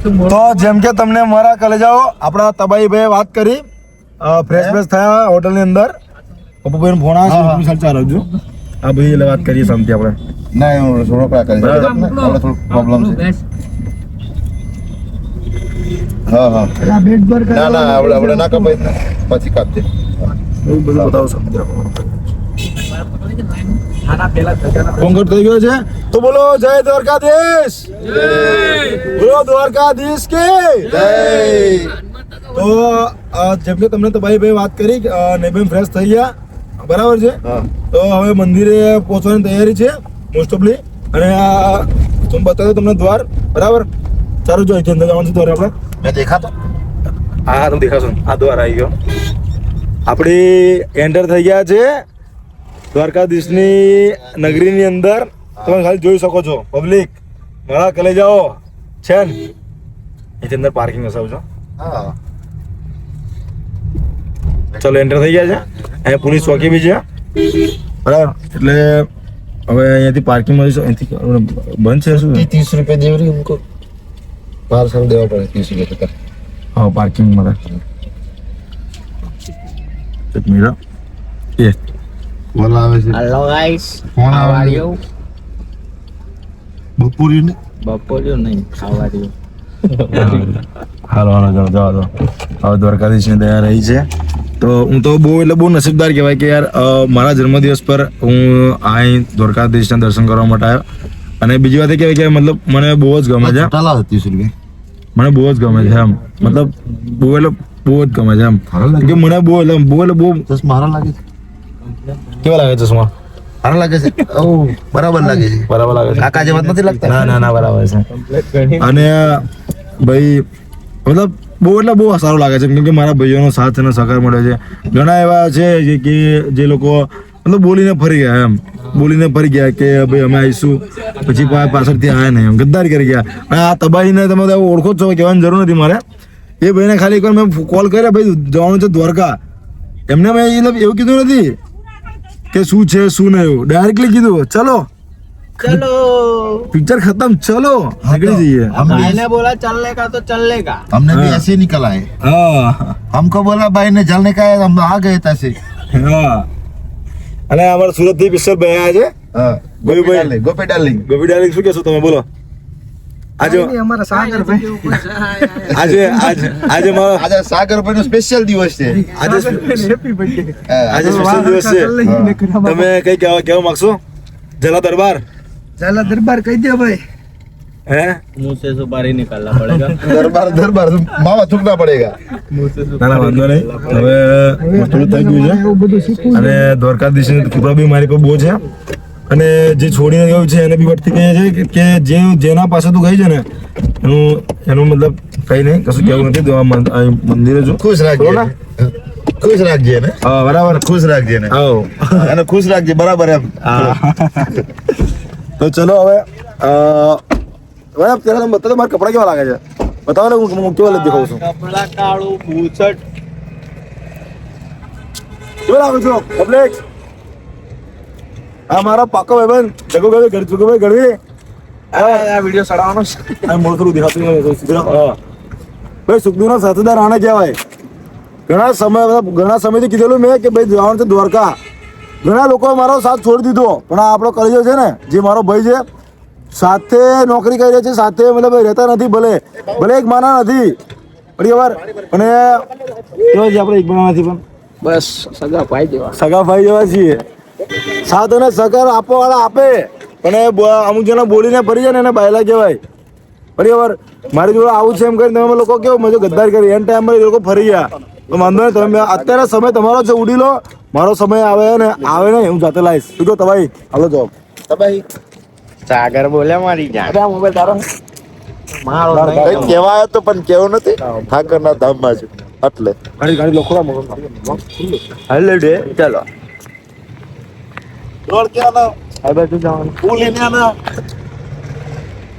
તો જેમ કે તમને મારા કલેજાઓ આપણા તબાઈભાઈ વાત કરી ફ્રેશ ફ્રેશ થયા હોટલની અંદર પપ્પાભાઈનો ફોન આવે છે સાલ ચાલવજો આ ભાઈ એટલે વાત કરીએ શાંતિ આપણે ના હું થોડો કરી થોડો પ્રોબ્લેમ છે હા હા ના ના આપણે ના કપાય પછી કાપજે એવું બધું બતાવો શાંતિ કોંગટ થઈ ગયો છે તો બોલો જય દ્વારકાધીશ બોલો દ્વારકાધીશ કે જય તો જેમ કે તમને તો ભાઈ વાત કરી નેબેમ ફ્રેશ થઈ ગયા બરાબર છે તો હવે મંદિરે પહોંચવાની તૈયારી છે મોસ્ટ ઓફલી અને હું બતાવ્યો તમને દ્વાર બરાબર ચાલો જો અહીંથી અંદર જવાનું છે દ્વાર આપણે મેં દેખાતો હા તમે દેખાશો આ દ્વાર આવી ગયો આપણે એન્ટર થઈ ગયા છે દ્વારકાધીશની નગરીની અંદર તમે ખાલી જોઈ શકો છો પબ્લિક મારા કલેજાઓ છે ને અહીંથી અંદર પાર્કિંગ હસાવ છો હા ચલો એન્ટર થઈ ગયા છે અહીંયા પોલીસ ચોકી બી છે બરાબર એટલે હવે અહીંયાથી પાર્કિંગ મળી અહીંથી બંધ છે શું 30 रुपए दे रही उनको पार्सल देवा पड़े 30 रुपए का હા પાર્કિંગ મળે એક મિનિટ એ बोला आवे છે Hello guys, phone how are આવે you? બપોરી ને બપોર્યું નહીં, how are you? હાલો હાલો જાઓ જાઓ જાઓ હવે દ્વારકાધીશની દયા રહી છે તો હું તો બહુ એટલે બહુ નસીબદાર કહેવાય કે યાર મારા જન્મદિવસ પર હું અહીં દ્વારકાધીશના દર્શન કરવા માટે આવ્યો અને બીજી વાત એ કહેવાય કે મતલબ મને બહુ જ ગમે છે ટલા 30 रुपए મને બહુ જ ગમે છે એમ મતલબ બહુ એટલે બહુ જ ગમે છે એમ કે મને બહુ એટલે બહુ દસ મારા લાગે છે કેવા લાગે ચશ્મા સારા લાગે છે ઓ બરાબર લાગે છે બરાબર લાગે છે કાકા જેવા નથી લાગતા ના ના ના બરાબર છે અને ભાઈ મતલબ બહુ એટલે બહુ સારું લાગે છે કેમ કે મારા ભાઈઓનો સાથ અને સહકાર મળે છે ઘણા એવા છે કે જે લોકો મતલબ બોલીને ફરી ગયા એમ બોલીને ફરી ગયા કે ભાઈ અમે આવીશું પછી પાછળથી આવ્યા નહીં એમ ગદ્દારી કરી ગયા અને આ તબાહીને તમે ઓળખો જ છો કહેવાની જરૂર નથી મારે એ ભાઈને ખાલી એકવાર મેં કોલ કર્યા ભાઈ જવાનું છે દ્વારકા એમને મેં એવું કીધું નથી કે શું છે શું નહીં એવું ડાયરેક્ટલી કીધું ચલો चलो पिक्चर खत्म चलो निकल जाइए भाई ने बोला चलने का तो चलने का हमने भी ऐसे ही निकला है हाँ हमको बोला भाई ने जलने का है हम आ गए तैसे हाँ અને અમારા સુરત થી પિક્ચર બન્યા છે ગોપી ડાર્લિંગ ગોપી ડાર્લિંગ શું કહેશો તમે બોલો આજે हमारा सागर भाई આજે આજે મારો આજે સાગર ભાઈ નો સ્પેશિયલ દિવસ છે આજે हैप्पी बर्थडे આજે સ્પેશિયલ દિવસ છે તમે કઈ કેવા માંગશો જલા દરબાર चला दरबार कह दिया भाई હે मुंह से सुपारी निकालना पड़ेगा દરબાર માવા થૂકના પડેગા मुंह से ના ના વાંધો નહીં હવે થોડું થઈ ગયું છે અને દ્વારકાધીશની કૃપા બી મારી પર બહુ છે અને જે છોડીને ગયું છે એને બી વટથી કહે છે કે જે જેના પાસે તું ગઈ છે ને એનું મતલબ કઈ નહીં કશું કેવું નથી મંદિરે જો ખુશ રાખજે ખુશ રાખજે ને હા બરાબર ખુશ રાખજે ને આવો અને ખુશ રાખજે બરાબર એમ તો ચલો હવે બરાબર ત્યારે તમે બતાવો મારા કપડા કેવા લાગે છે બતાવો ને હું કેવા દેખાઉં છું कपड़ा काड़ू बूचट કેવા લાગુ છો પબ્લિક આ મારા પાકો ભાઈબંધ જગુભાઈ ગઢવી આ વિડિયો સડાવવાનો આ મોટું દેખાતું હા ભાઈ સુખદુના સાથીદાર આને કહેવાય ઘણા સમયથી કીધેલું મેં કે ભાઈ જવાનું છે દ્વારકા ઘણા લોકો મારો સાથ છોડી દીધો પણ આ આપણો કલેજો છે ને જે મારો ભાઈ છે સાથે નોકરી કરી રહ્યા છે સાથે મતલબ રહેતા નથી ભલે એક માના નથી બરાબર અને કેવા છે આપણે એક માના નથી પણ બસ સગા ભાઈ જેવા સગા ભાઈ જેવા છીએ સાથ અને સહકાર આપવા વાળા આપે પણ અમુક જણા બોલીને ફરી જાય ને એને બાયલા કહેવાય બરાબર મારી જોડે આવું છે એમ કરીને તમે લોકો કેવું મજો ગદ્દાર કરી એન ટાઈમ પર એ લોકો ફરી ગયા તો વાંધો નહીં તમે અત્યારે સમય તમારો છે ઉડી લો મારો સમય આવે ને હું જાતે લાવીશ શું કહો તભાઈ હાલો જવાબ તબાઈ સાગર બોલ્યા મારી જાન મોબાઈલ તારો મારો કઈ કહેવાય તો પણ કેવું નથી ઠાકરના ધામમાં છે એટલે ગાડી લખોડા મોકલો હલો ડે ચલો રોડ ક્યાં ના આ બાજુ જવાનું ફૂલ એને ના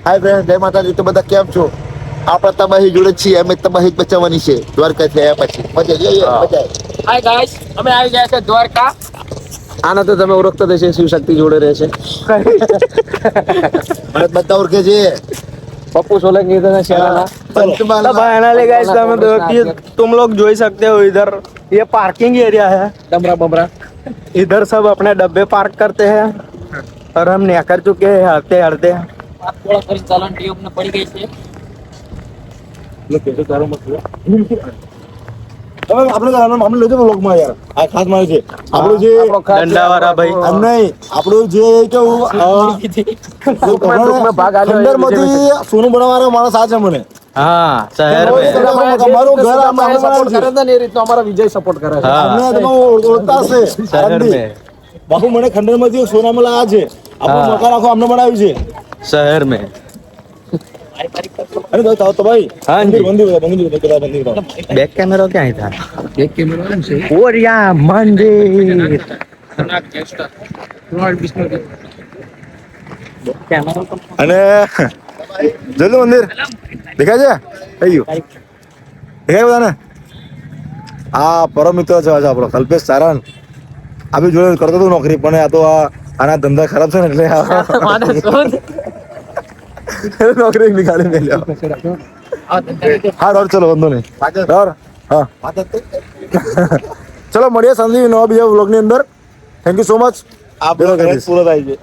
હાય ફ્રેન્ડ જય માતાજી તો બધા કેમ છો આપણે તબાહી જોડે છીએ અમે તબાહી જ બચાવવાની છે દ્વારકા થી આવ્યા પછી મજા જઈએ મજા હાય ગાઈસ અમે આવી ગયા છે દ્વારકા આના તો તમે ઓળખતા થશે શિવ શક્તિ જોડે રહેશે ભારત બધા ઓળખે છે पप्पू सोलंकी इधर शेराना पंचमहाल तो फाइनली गाइस तुम लोग जोई सकते हो इधर ये पार्किंग एरिया है। डमरा बमरा इधर सब अपने डब्बे पार्क करते हैं और हम निकल चुके हैं हड़ते हड़ते। थोड़ा कर चालन टीयूब ने पड़ी गई છે એટલે પેલો તારો મતલબ હવે આપણે તો આપણે લેજો વ્લોગમાં યાર આ ખાસ મારે છે આપણું જે દંડાવાળા ભાઈ આમ નહીં આપણું જે કેવું ટૂંકમાં ભાગ આલ્યો ખંડરમાંથી સોનું બનાવવાનો માણસ આ છે મને हाँ शहर में અમારું ઘર આમ આપણે સપોર્ટ બનાવ્યું કરે છે ને એ રીતનો અમારો વિજય સપોર્ટ કરે છે હા. છે અમને તમે ઓળખતા હશે शहर में બાપુ મને ખંડરમાંથી એક સોનામાં આ છે આપણું હા. મકાન આખું અમને બનાવ્યું છે शहर में અરે તો ભાઈ हाँ जी બંધી બધા बैक कैमरा क्या ही था એક કેમેરો એમ છે और यहाँ मंदिर ખતરનાક ગેંગસ્ટર રોયલ વિષ્ણુ કેમેરો અને જલ્દી મંદિર દેખાય છે થઈ ગયું દેખાય બધાને આ પરમ મિત્ર છે આજે આપણો કલ્પેશ સારણ આ બી જોડે કરતો હતો નોકરી પણ આ તો આના ધંધા ખરાબ છે ને એટલે નોકરી નીકાળી મેલ્યો હા ડોર ચલો વાંધો નહીં ડોર હા ચલો મળીએ સાંજે નવા બીજા વ્લોગની અંદર થેન્ક યુ સો મચ આપણો પૂરો થાય છે